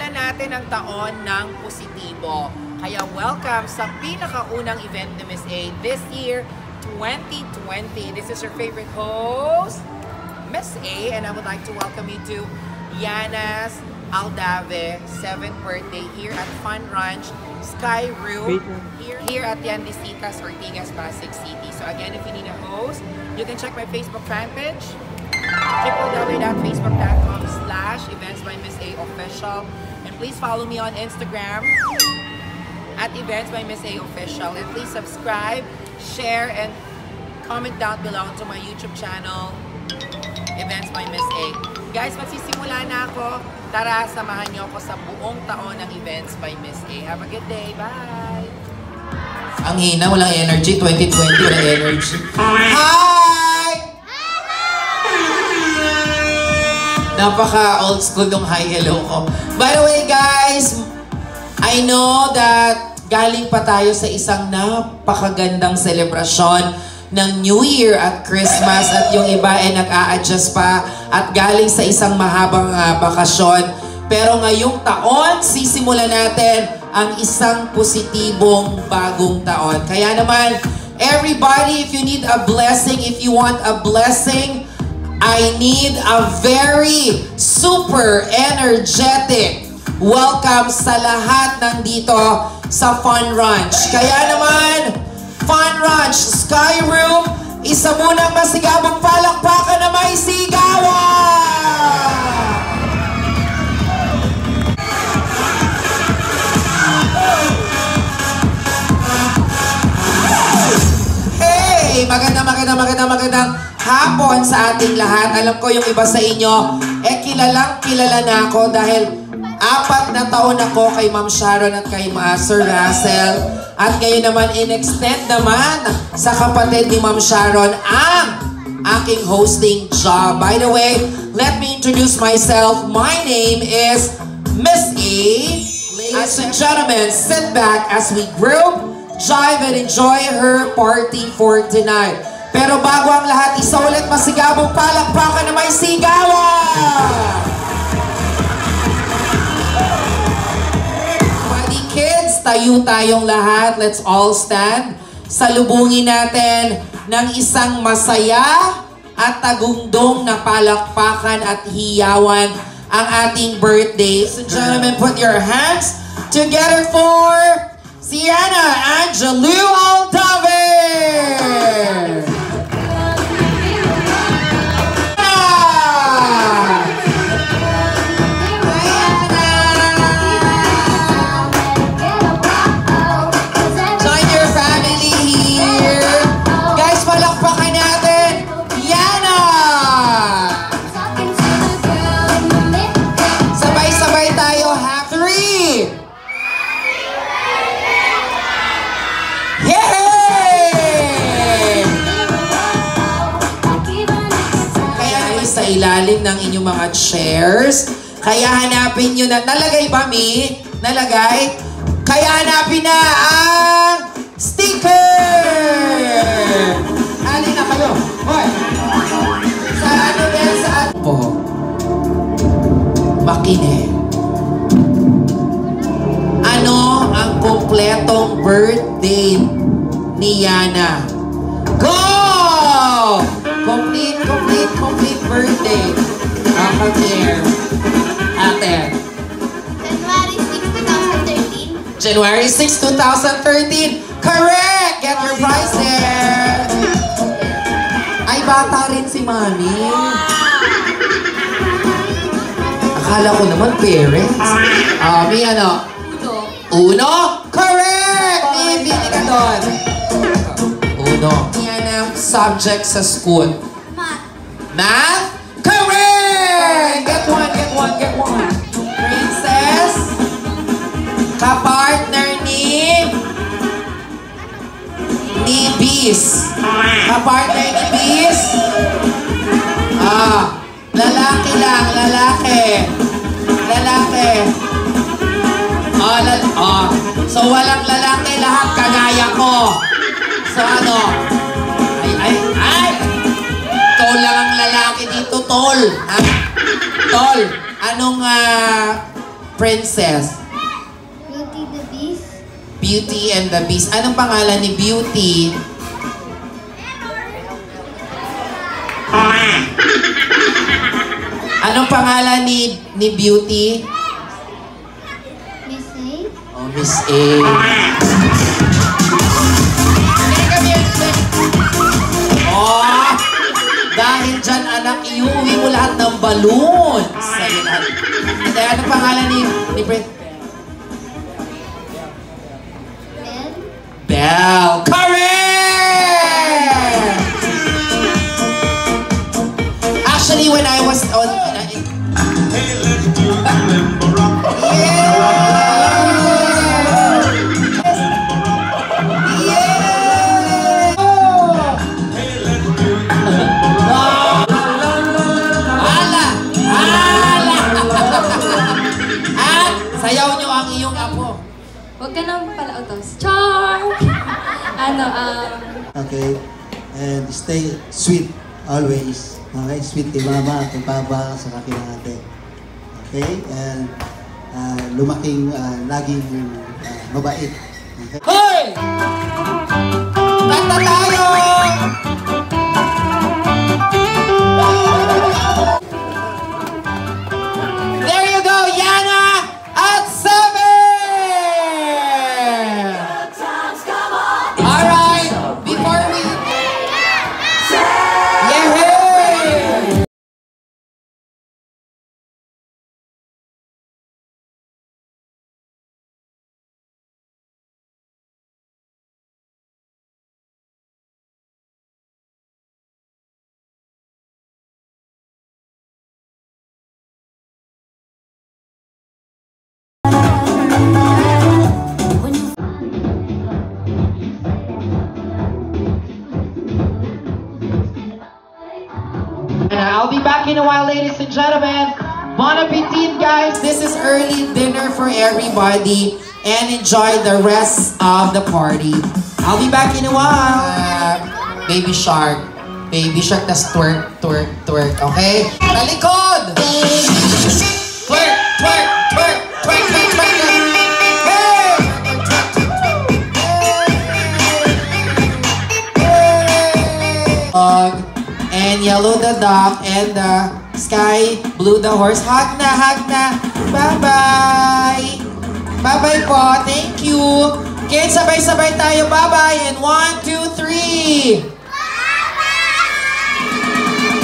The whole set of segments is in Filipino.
Sinisimulan natin ang taon ng positibo. Kaya welcome sa pinakaunang event ni Miss A this year, 2020. This is your favorite host, Miss A, and I would like to welcome you to Yana's Aldave 7th birthday here at Fun Ranch Sky Room here at Yandisitas, Ortigas, Pasig City. So again, if you need a host, you can check my Facebook fan page, www.facebook.com/eventsbymissAofficial, and please follow me on Instagram at eventsbymissAofficial, and please subscribe, share, and comment down below to my YouTube channel, Events by Miss A. Guys, magsisimula na ako. Tara, samahan niyo ako sa buong taon ng Events by Miss A. Have a good day. Bye! Ang hina, walang energy. 2020, walang energy. Hi! Napaka old school nung hi, hello ko. By the way, guys, I know that galing pa tayo sa isang napakagandang selebrasyon ng New Year at Christmas, at yung iba ay nag-a-adjust pa at galing sa isang mahabang bakasyon. Pero ngayong taon, sisimulan natin ang isang positibong bagong taon. Kaya naman, everybody, if you need a blessing, if you want a blessing, I need a very super energetic welcome sa lahat nandito sa Fun Ranch. Kaya naman, Fun Ranch Sky Room, isa munang masigabong palakpakan na may sigawan! Hey! Magandang hapon sa ating lahat. Alam ko yung iba sa inyo, kilala na ako dahil 4 na taon ako kay Ma'am Sharon at kay Sir Russell. At ngayon naman, in-extend naman sa kapatid ni Ma'am Sharon ang aking hosting job. By the way, let me introduce myself. My name is Miss A. Ladies and gentlemen, sit back as we group, jive, and enjoy her party for tonight. Pero bago ang lahat, isa ulit masigabong palakpakan na may sigawan! Pwede kids, tayo tayong lahat. Let's all stand. Salubungin natin ng isang masaya at tagundong na palakpakan at hiyawan ang ating birthday. So gentlemen, put your hands together for Sienna Angelou Aldave! Ilalim ng inyong mga chairs. Kaya hanapin nyo na. Nalagay ba, Mi? Nalagay? Kaya hanapin na ang sticker! Halin na kayo. Hoy! Sa ano din? Sa ano po? Makinig. Ano ang kumpletong birthday ni Yana? Go! Complete birthday. Come here. Ate. January 6, 2013. Correct! Get your prize there. Ay, bata rin si Mami. Akala ko naman parents. May ano? Uno? Correct! May bili ka doon. Uno. Yan ang subject sa school. Math? Correct! Get one. Princess? Kapartner ni Bis. Kapartner ni Bis? Lalaki lang, lalaki. So walang lalaki, lahat kagaya ko. So ano? Ay! Tol lang ang lalaki dito, tol. Tol, anong princess? Beauty the Beast. Beauty and the Beast. Anong pangalan ni Beauty? Anong pangalan ni Beauty? Miss A. Oh, Miss A. Oh! Dahil dyan, anak, iuwi mo lahat ng balloon. Sa'yo lahat. And then, anong pangalan ni Brent? Ben. Belle. Correct! Actually, when I was on... Sayaw nyo ang iyong apo. Huwag ka nang palautos. Char! Okay. And stay sweet always. Okay? Sweet kay mama, kay papa, sa akin ng ate. Okay? And lumaking laging mabait. Okay? Hoy! Kanta tayo! There you go, Yana! At 7! Alright, before we... Yay! I'll be back in a while, ladies and gentlemen. Bon appetit, guys. This is early dinner for everybody. And enjoy the rest of the party. I'll be back in a while. Baby shark. Baby shark, tas twerk, twerk, twerk. Okay? Talikod! Twerk, twerk, twerk, twerk, twerk, twerk. Hey! And yellow the duck, and the sky blue the horse. Hug na, hug na. Bye-bye. Bye-bye po. Thank you. Okay, sabay-sabay tayo. Bye-bye. And 1, 2, 3.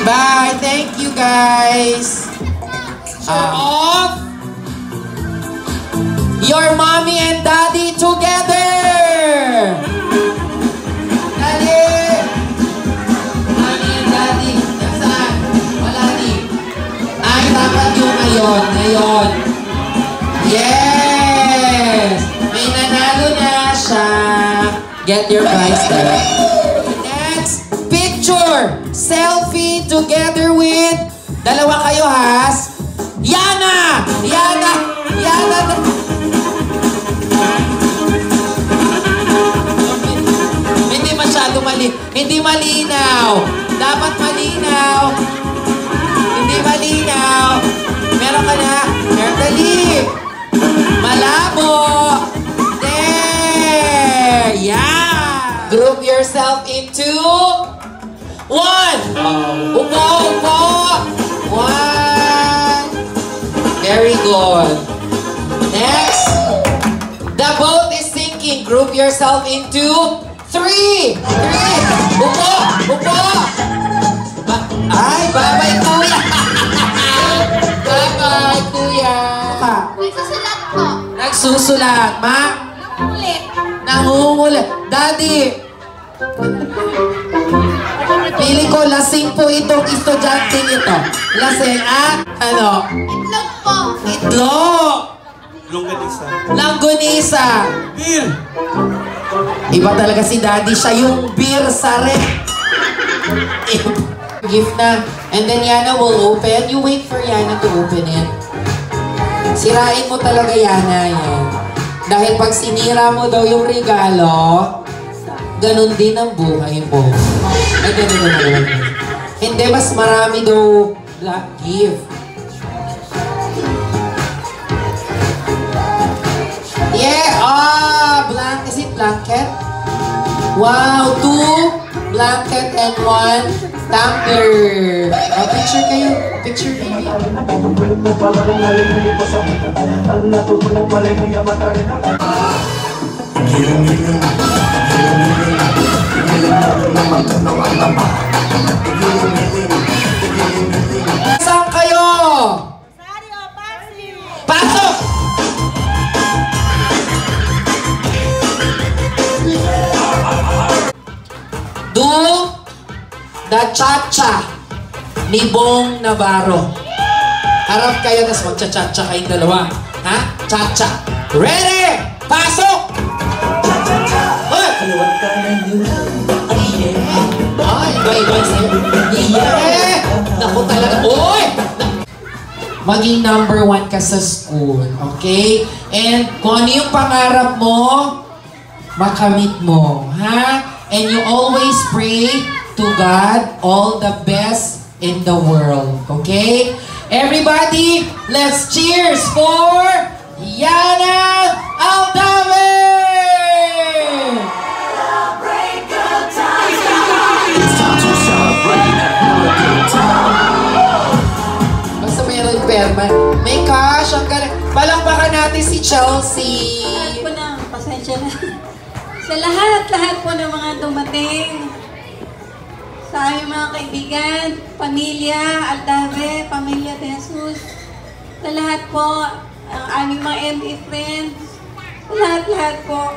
Bye. Thank you, guys. Off. Your mommy and daddy together. Daddy. Mommy and daddy. Nasaan? Wala di. Ay, dapat yung ngayon. Ngayon. Yes. May nanalo na siya. Get your prize there. Next, picture. Selfie together with, dalawa kayo, has. Yana! Yana! Yana! Hindi masyado hindi malinaw. Dapat malinaw. Hindi malinaw. Meron ka na. Dali. Malabo. There. Yeah. Group yourself into 1. Upo, upo. 1. Very good. Next. The boat is sinking. Group yourself into 3. 3. Upo, upo. Ay, bye-bye, kuya. Bye-bye, kuya. Nagsusulat po. Nagsusulat. Ma? Nangungulit. Nangungulit. Daddy. Pili ko, lasing po itong estudyanteng ito. Lasing, ano? Itlog po. Itlog. Longganisa. Langgunisa. Beer! Iba talaga si Daddy. Siya yung beer sa rep. Gift na. And then Yana will open. You wait for Yana to open it. Sirain mo talaga, Yana, yan. Dahil pag sinira mo daw yung regalo, ganun din ang buhay mo. Ay, ganun. Hindi, mas marami daw black gift. Wow, 2 blanket and 1 tumbler. Picture kayo. Picture baby. Saan kayo? Pasok! Do the cha-cha ni Bong Navarro. Harap kayo, tapos magcha-cha-cha kayong dalawa. Ha? Cha-cha. Ready? Pasok! Hoy! Ay, iba-iba sa'yo. Yeah! Naku talaga. Oy! Maging number 1 ka sa school. Okay? And kung ano yung pangarap mo, makamit mo. Ha? And you always pray to God all the best in the world. Okay? Everybody, let's cheers for Yana Aldave! Basta mayroon perma. May cash. Ang galing. Palakpakan natin si Chelsea. Lahat po na, pasensya na. Sa lahat po ng mga dumating, sa aming mga kaibigan, pamilya Aldave, pamilya de Jesus, sa lahat po, ang aming mga MD friends, sa lahat po,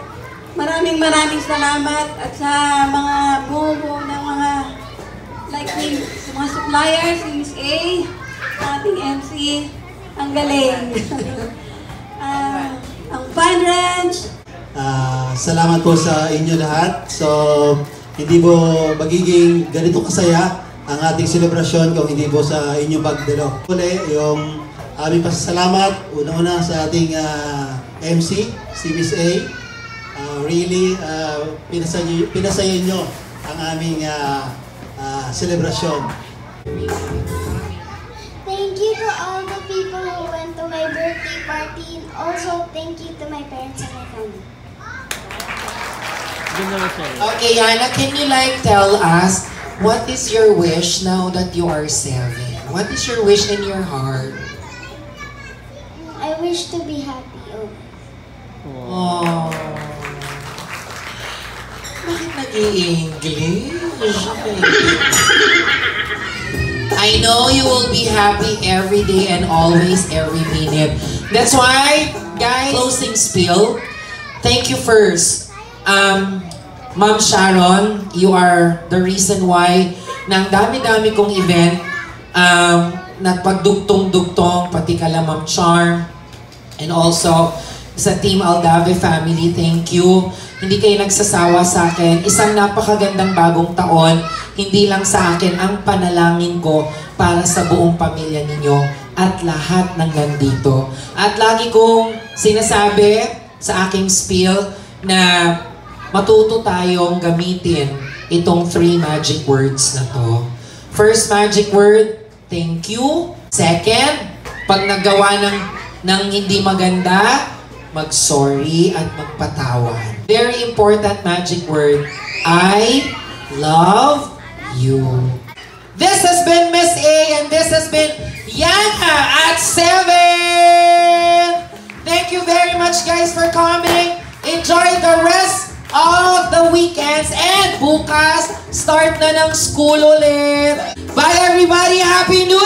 maraming salamat at sa mga buo ng mga like sa mga suppliers, si Miss A, ating MC, ang galing. Ang Fun Ranch. Salamat po sa inyo lahat. So, hindi po magiging ganito kasaya ang ating selebrasyon kung hindi po sa inyong pagdalo. Uli, yung aming pasasalamat, una-una sa ating MC, si Miss A. Really, pinasaya nyo ang aming selebrasyon. Thank you to all the people who went to my birthday party. And also, thank you to my parents and my family. Okay, Yana, can you tell us what is your wish now that you are 7? What is your wish in your heart? I wish to be happy always. Oh. Bakit nag-i-English? I know you will be happy every day and always, every minute. That's why, guys, closing spiel. Thank you first. Ma'am Sharon, you are the reason why nang dami-dami kong event, nagpagdugtong-dugtong, pati kala Ma'am Charm, and also sa Team Aldave family, thank you. Hindi kayo nagsasawa sa akin. Isang napakagandang bagong taon, hindi lang sa akin, ang panalangin ko para sa buong pamilya ninyo at lahat ng nandito. At lagi kong sinasabi sa aking spiel na matuto tayong gamitin itong 3 magic words na to. First magic word, thank you. Second, pag nagawa ng hindi maganda, mag-sorry at magpatawad. Very important magic word, I love you. This has been Miss A and this has been Yana at 7. Thank you very much guys for coming. Enjoy the rest of the weekends and bukas start na ng school ulit. Bye everybody! Happy New